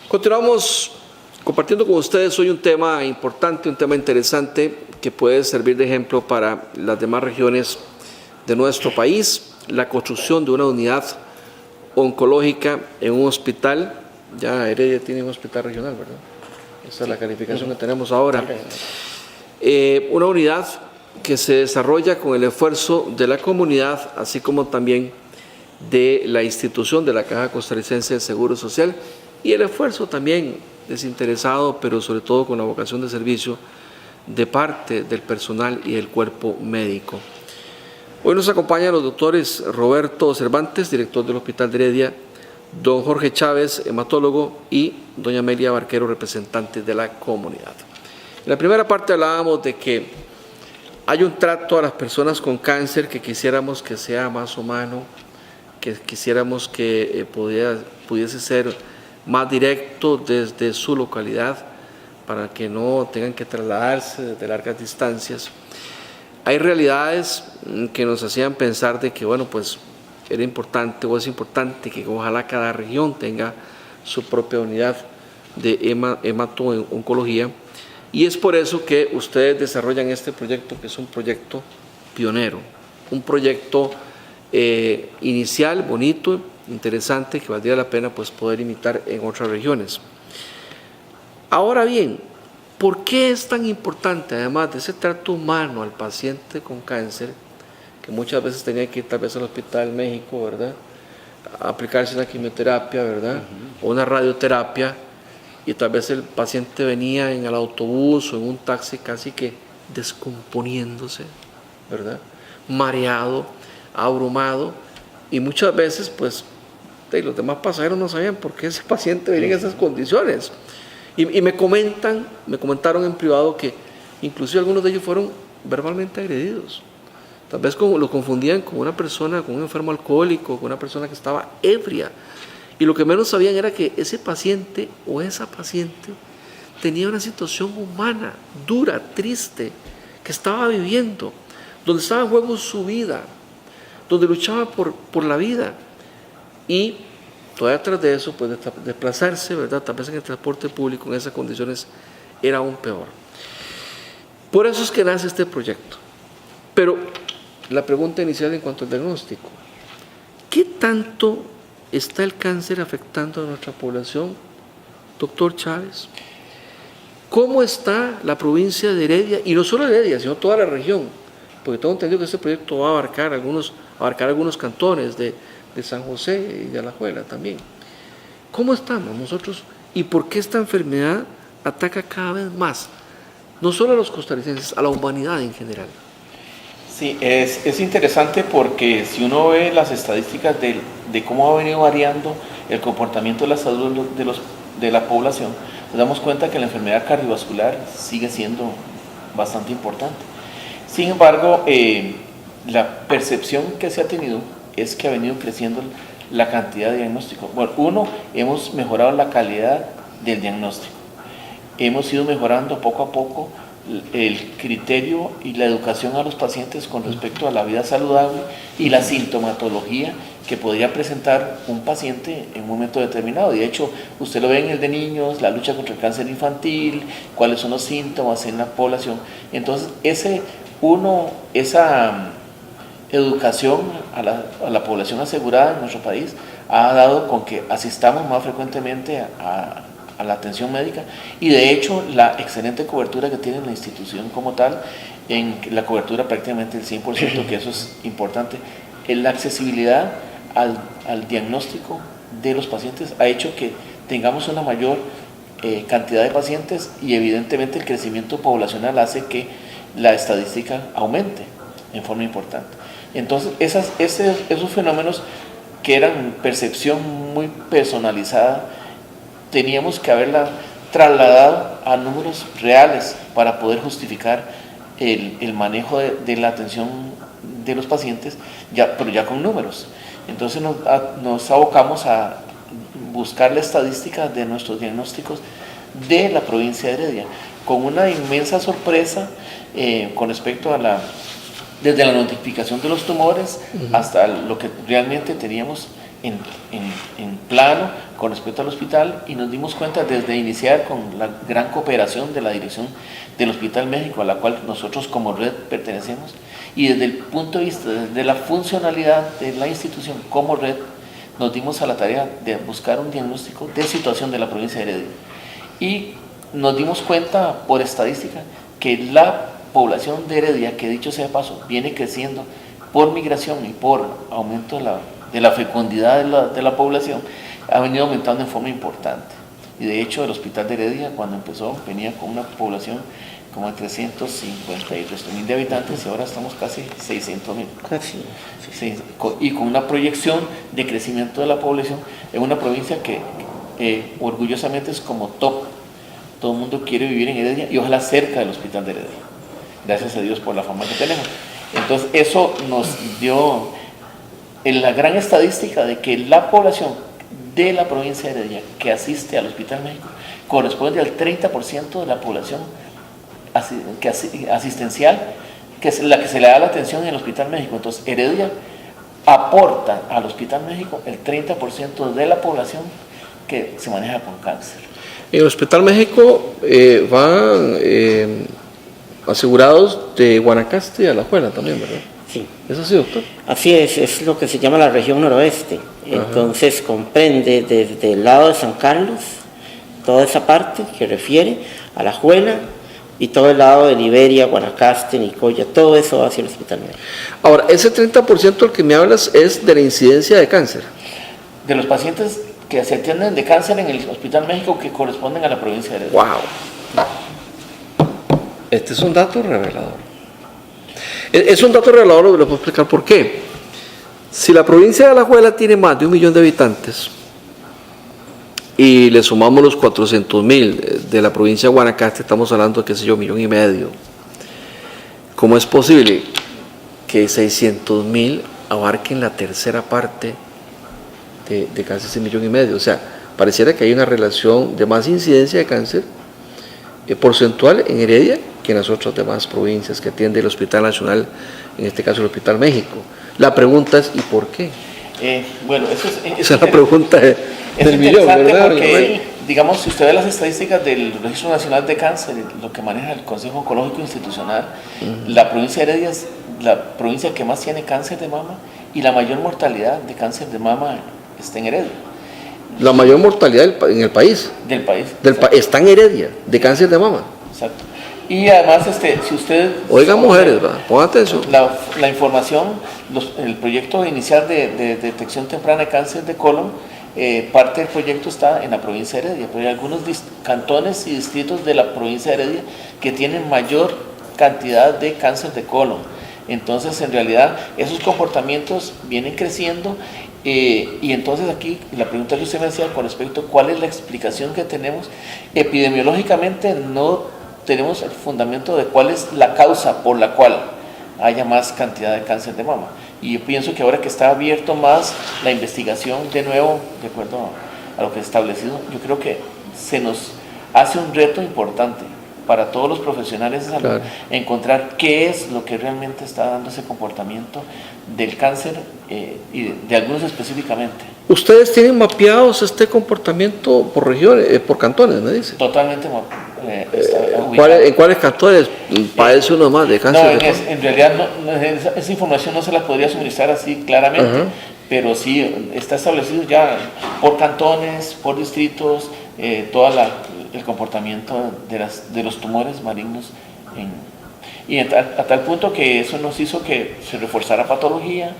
Continuamos compartiendo con ustedes hoy un tema importante, un tema interesante que puede servir de ejemplo para las demás regiones de nuestro país, la construcción de una unidad oncológica en un hospital. Ya Heredia tiene un hospital regional, ¿verdad? Esa es la calificación que tenemos ahora. Una unidad que se desarrolla con el esfuerzo de la comunidad, así como también de la institución de la Caja Costarricense de Seguro Social y el esfuerzo también desinteresado, pero sobre todo con la vocación de servicio de parte del personal y del cuerpo médico. Hoy nos acompañan los doctores Roberto Cervantes, director del Hospital de Heredia, don Jorge Chávez, hematólogo, y doña Amelia Barquero, representante de la comunidad. En la primera parte hablábamos de que hay un trato a las personas con cáncer que quisiéramos que sea más humano, que quisiéramos que pudiese ser más directo desde su localidad para que no tengan que trasladarse desde largas distancias. Hay realidades que nos hacían pensar de que, bueno, pues era importante o es importante que ojalá cada región tenga su propia unidad de hemato-oncología, y es por eso que ustedes desarrollan este proyecto, que es un proyecto pionero, un proyecto inicial, bonito, interesante, que valdría la pena pues poder imitar en otras regiones. Ahora bien, ¿por qué es tan importante, además de ese trato humano al paciente con cáncer, que muchas veces tenía que ir tal vez al Hospital México, ¿verdad?, a aplicarse una quimioterapia, ¿verdad?, o una radioterapia, y tal vez el paciente venía en el autobús o en un taxi casi que descomponiéndose, ¿verdad?, mareado, abrumado, y muchas veces pues los demás pasajeros no sabían por qué ese paciente venía en esas condiciones. Y me comentaron en privado que inclusive algunos de ellos fueron verbalmente agredidos. Tal vez lo confundían con una persona, con un enfermo alcohólico, con una persona que estaba ebria. Y lo que menos sabían era que ese paciente o esa paciente tenía una situación humana, dura, triste, que estaba viviendo, donde estaba en juego su vida, donde luchaba por la vida. Y todavía tras de eso, pues desplazarse, ¿verdad?, tal vez en el transporte público en esas condiciones era aún peor. Por eso es que nace este proyecto. Pero la pregunta inicial en cuanto al diagnóstico: ¿qué tanto está el cáncer afectando a nuestra población, doctor Chávez? ¿Cómo está la provincia de Heredia? Y no solo Heredia, sino toda la región, porque tengo entendido que este proyecto va a abarcar algunos cantones de San José y de Alajuela también. ¿Cómo estamos nosotros y por qué esta enfermedad ataca cada vez más, no solo a los costarricenses, a la humanidad en general? Sí, es interesante porque si uno ve las estadísticas de cómo ha venido variando el comportamiento de la salud de la población, nos damos cuenta que la enfermedad cardiovascular sigue siendo bastante importante. Sin embargo, la percepción que se ha tenido es que ha venido creciendo la cantidad de diagnósticos. Bueno, hemos mejorado la calidad del diagnóstico. Hemos ido mejorando poco a poco el criterio y la educación a los pacientes con respecto a la vida saludable y la sintomatología que podría presentar un paciente en un momento determinado. De hecho, usted lo ve en el de niños, la lucha contra el cáncer infantil, cuáles son los síntomas en la población. Entonces, esa educación a la población asegurada en nuestro país ha dado con que asistamos más frecuentemente a la atención médica, y de hecho la excelente cobertura que tiene la institución como tal, en la cobertura prácticamente del 100%, que eso es importante, en la accesibilidad al diagnóstico de los pacientes ha hecho que tengamos una mayor cantidad de pacientes, y evidentemente el crecimiento poblacional hace que la estadística aumente en forma importante. Entonces esos fenómenos que eran percepción muy personalizada, teníamos que haberla trasladado a números reales para poder justificar el manejo de la atención de los pacientes, pero ya con números. Entonces nos abocamos a buscar la estadística de nuestros diagnósticos de la provincia de Heredia, con una inmensa sorpresa con respecto a desde la notificación de los tumores hasta lo que realmente teníamos en plano con respecto al hospital, y nos dimos cuenta desde iniciar con la gran cooperación de la dirección del Hospital México, a la cual nosotros como red pertenecemos, y desde el punto de vista de la funcionalidad de la institución como red, nos dimos a la tarea de buscar un diagnóstico de situación de la provincia de Heredia. Y nos dimos cuenta por estadística que la población de Heredia, que dicho sea de paso, viene creciendo por migración y por aumento de la fecundidad de la población, ha venido aumentando en forma importante. Y de hecho el Hospital de Heredia, cuando empezó, venía con una población como de 353,000 de habitantes, y ahora estamos casi 600,000. Casi. Sí, y con una proyección de crecimiento de la población en una provincia que orgullosamente es como top. Todo el mundo quiere vivir en Heredia y ojalá cerca del Hospital de Heredia. Gracias a Dios por la fama que tenemos. Entonces eso nos dio en la gran estadística de que la población de la provincia de Heredia que asiste al Hospital México corresponde al 30% de la población asistencial, que es la que se le da la atención en el Hospital México. Entonces Heredia aporta al Hospital México el 30% de la población que se maneja con cáncer. En el Hospital México van asegurados de Guanacaste y Alajuela también, ¿verdad? Sí. ¿Es así, doctor? Así es lo que se llama la región noroeste. Entonces comprende desde el lado de San Carlos, toda esa parte que refiere a Alajuela, y todo el lado de Liberia, Guanacaste, Nicoya, todo eso va hacia el Hospital México. Ahora, ese 30% del que me hablas es de la incidencia de cáncer. De los pacientes que se atienden de cáncer en el Hospital México que corresponden a la provincia de Heredia. ¡Wow! Este es un dato revelador. Es un dato revelador, lo puedo explicar por qué. Si la provincia de Alajuela tiene más de 1 millón de habitantes y le sumamos los 400,000 de la provincia de Guanacaste, estamos hablando de, qué sé yo, 1,5 millones. ¿Cómo es posible que 600,000 abarquen la tercera parte de casi 1,5 millones? O sea, pareciera que hay una relación de más incidencia de cáncer porcentual en Heredia que en las otras demás provincias que atiende el Hospital Nacional, en este caso el Hospital México. La pregunta es, ¿y por qué? Bueno, esa es la pregunta del millón, ¿verdad? Porque, digamos, si usted ve las estadísticas del Registro Nacional de Cáncer, lo que maneja el Consejo Oncológico Institucional, la provincia de Heredia es la provincia que más tiene cáncer de mama, y la mayor mortalidad de cáncer de mama está en Heredia. La mayor mortalidad en el país. Del país. Está en Heredia, de cáncer de mama. Exacto. Y además, si usted... Oigan, mujeres, pongan atención. La información, el proyecto inicial de detección temprana de cáncer de colon, parte del proyecto está en la provincia de Heredia, pero hay algunos cantones y distritos de la provincia de Heredia que tienen mayor cantidad de cáncer de colon. Entonces, en realidad, esos comportamientos vienen creciendo. Y entonces aquí la pregunta que usted me hacía con respecto a cuál es la explicación que tenemos, epidemiológicamente no tenemos el fundamento de cuál es la causa por la cual haya más cantidad de cáncer de mama. Y yo pienso que ahora que está abierto más la investigación de nuevo, de acuerdo a lo que es establecido, yo creo que se nos hace un reto importante para todos los profesionales de salud, claro, encontrar qué es lo que realmente está dando ese comportamiento del cáncer y de algunos específicamente. ¿Ustedes tienen mapeados este comportamiento por regiones, por cantones, me dice? Totalmente. ¿En cuáles cantones padece uno más de cáncer? No, en realidad esa información no se la podría suministrar así claramente, pero sí está establecido ya por cantones, por distritos, todo el comportamiento de los tumores malignos y a tal punto que eso nos hizo que se reforzara patología,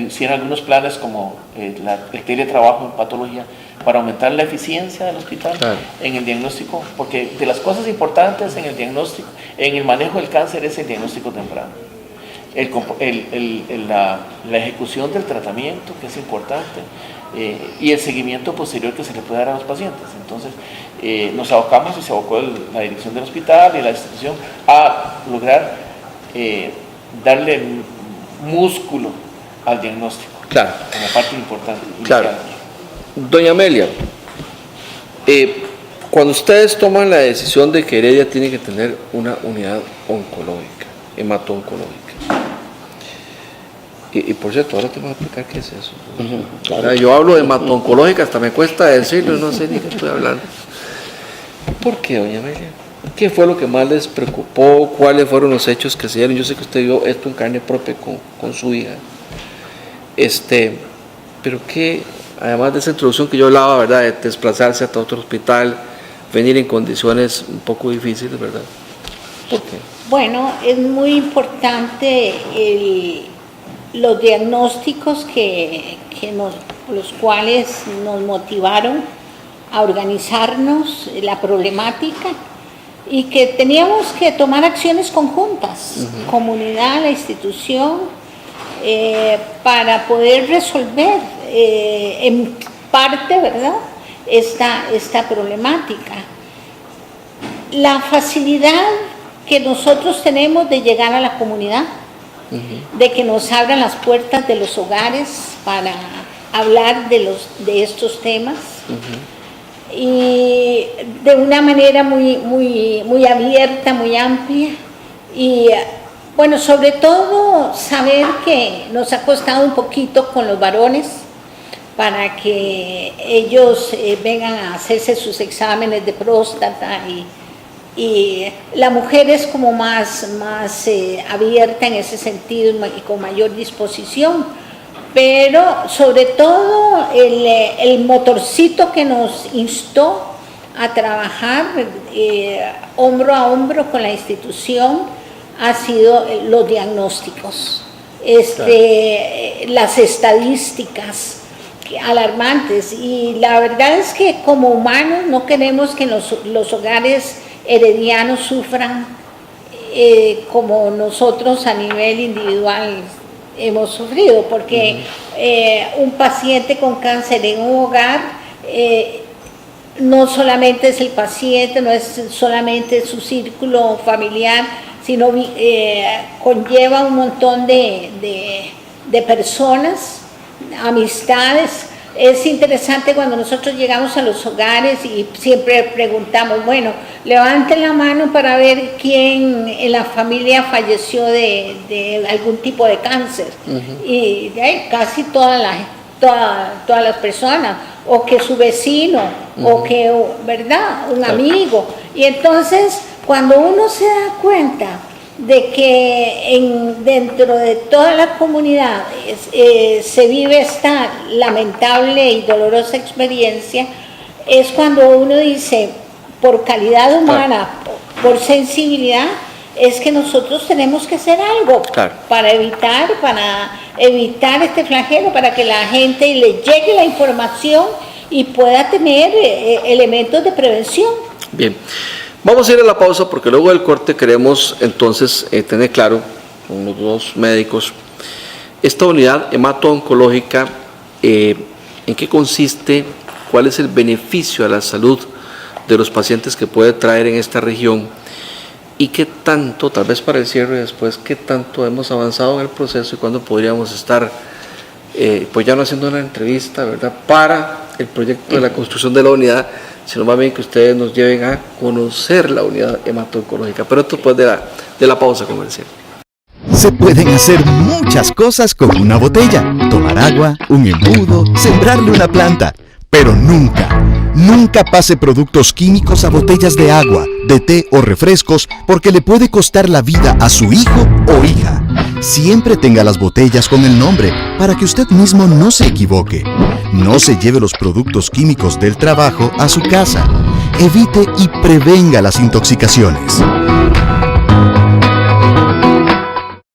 hicieron algunos planes como el teletrabajo en patología para aumentar la eficiencia del hospital, claro, en el diagnóstico, porque de las cosas importantes en el diagnóstico, en el manejo del cáncer, es el diagnóstico temprano. La ejecución del tratamiento, que es importante, y el seguimiento posterior que se le puede dar a los pacientes. Entonces, nos abocamos y se abocó la dirección del hospital y la institución a lograr darle músculo al diagnóstico, claro, como parte importante. Claro. Doña Amelia, cuando ustedes toman la decisión de que Heredia tiene que tener una unidad oncológica, hemato-oncológica, Y por cierto, ahora te voy a explicar qué es eso. Claro. Yo hablo de hemato-oncológica, hasta me cuesta decirlo, no sé ni qué estoy hablando. ¿Por qué, doña Amelia? ¿Qué fue lo que más les preocupó? ¿Cuáles fueron los hechos que se dieron? Yo sé que usted vio esto en carne propia con su hija. Pero que, además de esa introducción que yo hablaba, ¿verdad? De desplazarse hasta otro hospital, venir en condiciones un poco difíciles, ¿verdad? ¿Por qué? Bueno, es muy importante los diagnósticos los cuales nos motivaron a organizarnos la problemática y que teníamos que tomar acciones conjuntas, comunidad, la institución, para poder resolver en parte, ¿verdad?, esta problemática. La facilidad que nosotros tenemos de llegar a la comunidad, de que nos abran las puertas de los hogares para hablar de estos temas, y de una manera muy abierta, muy amplia, y bueno, sobre todo saber que nos ha costado un poquito con los varones para que ellos vengan a hacerse sus exámenes de próstata, y la mujer es como más abierta en ese sentido y con mayor disposición, pero sobre todo el motorcito que nos instó a trabajar hombro a hombro con la institución ha sido los diagnósticos, las estadísticas alarmantes, y la verdad es que como humanos no queremos que los hogares heredianos sufran como nosotros a nivel individual hemos sufrido, porque un paciente con cáncer en un hogar no solamente es el paciente, no es solamente su círculo familiar, sino conlleva un montón de personas, amistades. Es interesante cuando nosotros llegamos a los hogares y siempre preguntamos, bueno, levanten la mano para ver quién en la familia falleció de algún tipo de cáncer. Y casi todas las personas, o que su vecino, o que, ¿verdad?, un amigo. Y entonces, cuando uno se da cuenta de que dentro de toda la comunidad se vive esta lamentable y dolorosa experiencia, es cuando uno dice, por calidad humana, por sensibilidad, es que nosotros tenemos que hacer algo para evitar este flagelo, para que la gente le llegue la información y pueda tener elementos de prevención. Bien. Vamos a ir a la pausa porque luego del corte queremos entonces tener claro con los dos médicos esta unidad hemato-oncológica, en qué consiste, cuál es el beneficio a la salud de los pacientes que puede traer en esta región y qué tanto, tal vez para el cierre después, qué tanto hemos avanzado en el proceso y cuándo podríamos estar pues ya no haciendo una entrevista, ¿verdad?, para el proyecto de la construcción de la unidad, sino más bien que ustedes nos lleven a conocer la unidad hemato-oncológica, pero esto después de la pausa comercial. Se pueden hacer muchas cosas con una botella: tomar agua, un embudo, sembrarle una planta, pero nunca pase productos químicos a botellas de agua, de té o refrescos, porque le puede costar la vida a su hijo o hija. Siempre tenga las botellas con el nombre para que usted mismo no se equivoque. No se lleve los productos químicos del trabajo a su casa. Evite y prevenga las intoxicaciones.